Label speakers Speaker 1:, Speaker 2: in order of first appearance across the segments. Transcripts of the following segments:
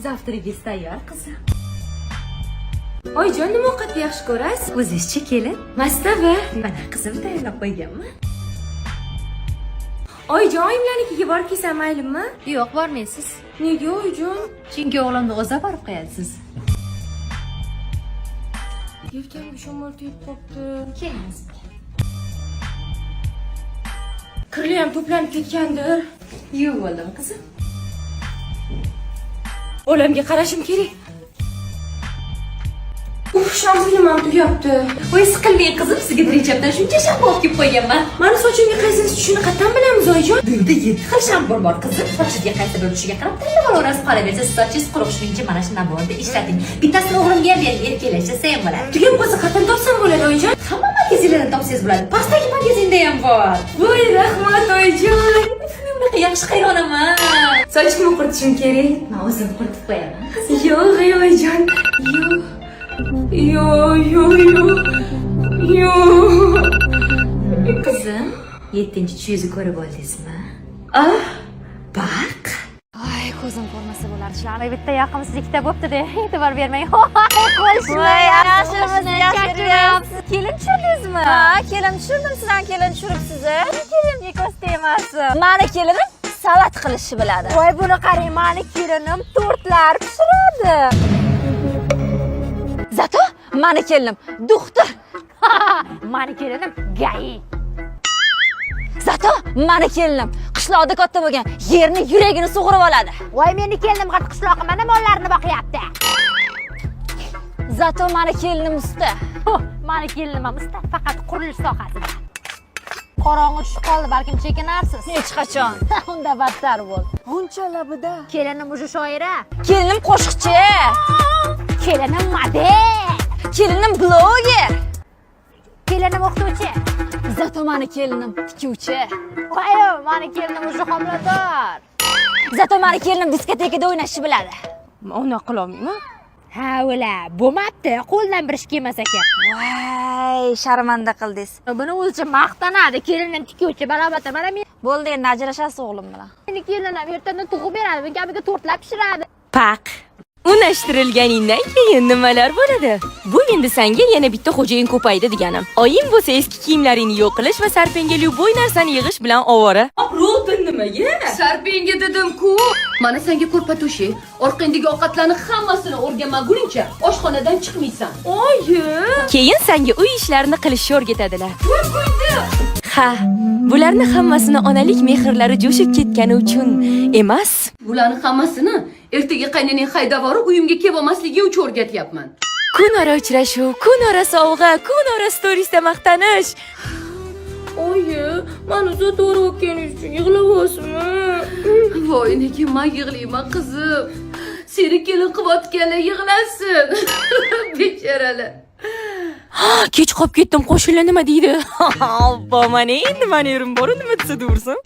Speaker 1: Zavtrigiz tayyor qizim.
Speaker 2: Oyijon, nima ovqatni yaxshi ko'rasiz?
Speaker 1: O'zizchi kelin?
Speaker 2: Mastava.
Speaker 1: Mana qizim tayyorlab qo'yganman.
Speaker 2: Oyijon, oyimlarnikiga borib kelsam maylimi?
Speaker 1: Yo'q, bormaysiz.
Speaker 2: Nega oyijon?
Speaker 1: Chunki o'g'limni o'zi borib qo'yasiz.
Speaker 2: Yelkamga shamol tegib qopti.
Speaker 1: Kelamiz.
Speaker 2: Kirli ham to'planib ketgandir.
Speaker 1: Yo'q bo'ldim qizim.
Speaker 2: O'g'limga qarashim kerak. Shampunim ham tugayapti.
Speaker 1: Voy, siqilmang qizim, sizga retseptdan shuncha shampun olib kelib qo'yganman.
Speaker 2: Mani sochimga qaysini tushishini qatdan bilamiz oyijon?
Speaker 1: Bunda 7 xil shampun bor qizim. Sochingizga qaysi bir tushiga qarab tanlab olaverasiz. Qolaversa sochingiz quruq, shuning uchun mana shu naborni ishlating. Bittasini o'g'limga ham bering, erkalashsa ham bo'ladi.
Speaker 2: Tugab qolsa qatdan topsam bo'ladi oyijon?
Speaker 1: Hamma magazinlardan topsangiz bo'ladi. Pastdagi magazinda ham bor.
Speaker 2: Voy, rahmat oyijon.
Speaker 1: Bunaqa yaxshi qayronaman.
Speaker 2: Sochimni quritishim kerak.
Speaker 1: Men o'zim quritib qo'yaman.
Speaker 2: Yo'q, oyijon. Yo'q.
Speaker 1: Qizim, 7-tushingizni ko'rib oldingizmi? Baq.
Speaker 3: Ay, ko'zim ko'rmasa bo'lardi. Shularni bitta yoqimsizlikda bo'pti-da, e'tibor bermang. Voy, yaxshimiz. Kelin tushirdingizmi?
Speaker 4: Ha, kelin tushirdim, sizdan kelin tushiribsiz.
Speaker 3: Kelinga ko'z tegmasin.
Speaker 4: Mani kelinim salat qilishni biladi.
Speaker 3: Voy, buni qarang, meni kelinim tortlar pishiradi.
Speaker 4: Zato mani kelinim doktor.
Speaker 3: Meni kelinim gai.
Speaker 4: Zato mani kelinim qishloqda katta bo'lgan yerni yuragini sug'urib oladi.
Speaker 3: Voy, meni kelinim g'at qishloqqa mana mollarni boqyapti.
Speaker 4: Zato mani kelinim usta.
Speaker 3: Meni kelinim usta faqat qurilish sohasida. Qorong'i tushib qoldi, balkim chekinarsiz.
Speaker 4: Hech qachon.
Speaker 3: Unda battar bo'l.
Speaker 4: Buncha labida.
Speaker 3: Kelinim o'sha shoira.
Speaker 4: Kelinim qo'shiqchi.
Speaker 3: Kelinim model.
Speaker 4: Kelinim bloger.
Speaker 3: Kelinim o'qituvchi.
Speaker 4: Zato mani kelinim tikuvchi.
Speaker 3: Voy, meni kelinim o'sha homilador.
Speaker 4: Zato mani kelinim diskotekada o'ynashni biladi.
Speaker 2: Uni qilolmayman.
Speaker 3: Ha, o'la, bo'lmabdi, qo'ldan bir ish kelmas ekan.
Speaker 4: Voy, sharmanda qildingiz.
Speaker 3: Buni o'zicha maqtanadi, kelinim tikuvchi barobar. Mana
Speaker 4: Bo'ldi, endi ajrashasiz o'g'lim bilan.
Speaker 3: meni kelinim ertadan tug'ib beradi, men kabiga tortlar pishiradi.
Speaker 5: Paq. Unashtirilganingdan keyin nimalar bo'ladi? Bu endi senga yana bitta xo'jayin ko'paydi deganim. Oying bo'lsa eski kiyimlaringni yo'q qilish va sarpenga bo'y narsani yig'ish bilan ovora.
Speaker 2: Ro'tin nimaga? Sarpenga dedim-ku. Mana senga ko'rpa to'shi. Orqangdagi ovqatlarni hammasini o'rganmaguningcha oshxonadan chiqmaysan. Oyi!
Speaker 5: Keyin senga uy ishlarini qilishni o'rgatadilar. Ha, bularni hammasini onalik mehrlari jo'shib ketgani uchun emas.
Speaker 2: Bularni hammasini ertaga qaynening haydavori uyimga kelib olmasligi uchun o'rgatyapman.
Speaker 5: Kunora uchrashuv, kunora sovg'a, kunora storiesda maqtanish.
Speaker 2: Oyi, mana zo'to'g'ri o'tganingiz uchun yig'layapsizmi? Voy, nega men yig'layman qizim? Seni kelin qilayotganlar yig'lasin. Bechoralar.
Speaker 5: Kech qolib ketdim, qo'shnilar nima deydi? Obbo, mana endi meni yerim bor, nima desa dursin.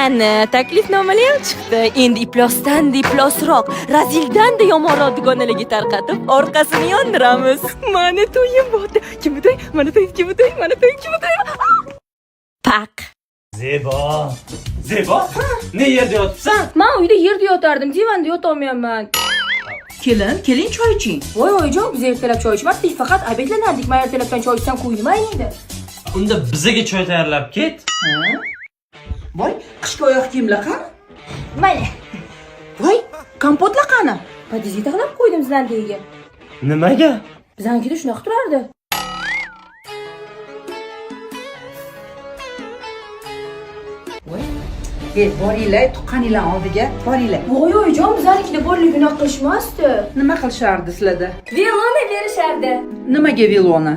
Speaker 5: Ana, taklifnomalar ham chiqdi. Endi iplosdan iplosroq, razildan yomonroq dugonalarga tarqatib, orqasini yondiramiz. Mana to'yim bo'ldi. Kimni to'y? Mana to'y, kimni to'y? Mana to'y, kimni to'y? Paq.
Speaker 6: Zebo, ne yerda yotibsan?
Speaker 2: Men uyda yerda yotardim, divanda yotolmayman.
Speaker 7: Keling choy iching.
Speaker 2: Voy oyijon, biz ertalab choy ichmasdik, faqat obedlanardik. Men ertalabdan choy ichsam qo'ymaydi.
Speaker 6: Unda bizaga choy tayyorlab ket.
Speaker 7: Voy, qishki oyoq kiyimlar qani?
Speaker 2: Mana.
Speaker 7: Voy, kompotlar qani?
Speaker 2: Podizga taxlab qo'ydim sizlarga.
Speaker 6: Nimaga?
Speaker 2: Biznikida shunaqa turardi.
Speaker 7: Boringlar, tuqqaninglar oldiga, boringlar.
Speaker 2: Voy oyijon, biznikida borlik gunoh qilishmasdi.
Speaker 7: Nima qilishardi sizlarda?
Speaker 2: Veloni berishardi.
Speaker 7: Nimaga veloni?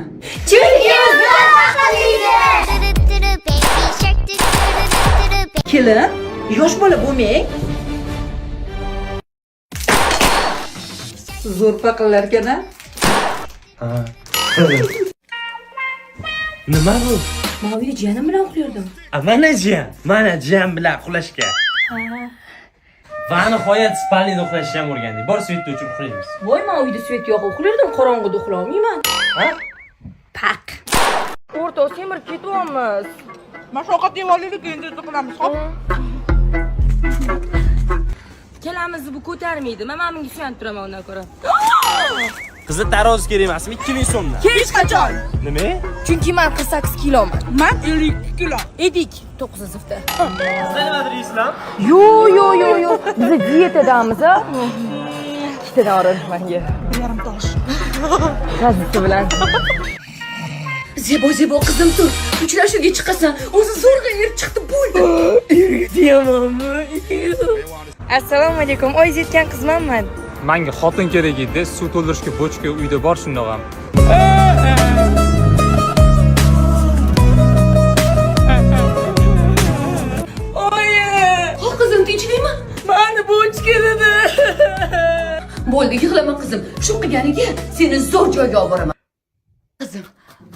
Speaker 7: Kelin, yosh bola bo'lmang. Zo'rpa qilarkan-a?
Speaker 6: Nima bu?
Speaker 2: Men uyda jiyanim bilan uxlardim.
Speaker 6: Mana jiyan bilan uxlashga. Va nihoyat spalnida uxlashni ham o'rgandik. Bor svetni o'chirib uxlaymiz.
Speaker 2: Voy, men uyda svet yo'q uxlardim, qorong'ida uxlolmayman.
Speaker 6: Ha?
Speaker 5: Paq.
Speaker 2: O'rta semirib ketyapmiz.
Speaker 7: Mashoqat devorlarga endi qilamiz, xo'p?
Speaker 5: ikkalamizni bu ko'tarmaydi. Men bunga suyanib turaman undan ko'ra.
Speaker 6: Qizi tarozi kerak emasmi? 2000 so'mdan.
Speaker 5: Hech qachon.
Speaker 6: Nima?
Speaker 5: Chunki men 48 kiloman.
Speaker 7: Men 52 kilo.
Speaker 5: Edik 9-sinfda.
Speaker 6: Sizlar nima deysizlar?
Speaker 2: Yo. Biz diyetadamiz, a? Ikkitadan orin menga.
Speaker 7: Yarim tosh.
Speaker 2: Razisi bilan.
Speaker 1: Zebo qizim tur. Uchrashuvga chiqasan. O'zi zo'rg'a er chiqdi bo'ldi.
Speaker 5: Assalomu alaykum. Oyiz yetgan qizmanman.
Speaker 8: Menga xotin kerak edi, suv to'ldirishga bochka uyda bor shundoq ham.
Speaker 2: Ha qizim, tinchlikmi?
Speaker 5: Mani bochka dedi.
Speaker 2: Bo'ldi, yig'lama qizim. Shu qilganiga seni zo'r joyga olib boraman. Qizim,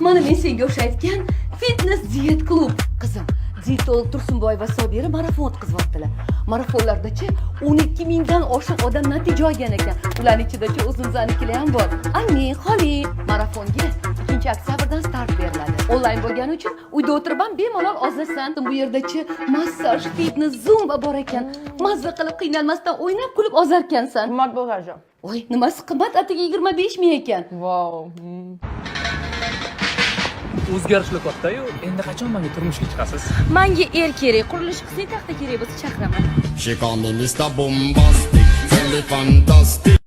Speaker 2: mana men senga o'sha aytgan fitness diyet klub. Qizim, dietolog Tursunboy va Sobira marafon o'tkazmoqdalar. Marafonlardachi 12 mingdan oshiq odam natija olgan ekan. Ularning ichidachi o'zimiznikilar ham bor. Anne, xoli, marafonga 2-oktyabrdan start beriladi. Onlayn bo'lgani uchun uyda o'tirib ham bemalol ozlasan. Bu yerdachi massaj, fitness, zumba bor ekan. Mazza qilib qiynalmasdan o'ynab kulib ozarkansan.
Speaker 5: Qimmat bo'lgan.
Speaker 2: Voy, nimasi qimmat? Atiga 25 ming ekan.
Speaker 5: Wow.
Speaker 8: O'zgarishlar katta-yu, endi qachon menga turmushga chiqasiz?
Speaker 5: Menga er kerak, qurilish qilsak taxta kerak bo'lsa chaqiraman.
Speaker 9: She call me Mr. Bombastic, tell me fantastic.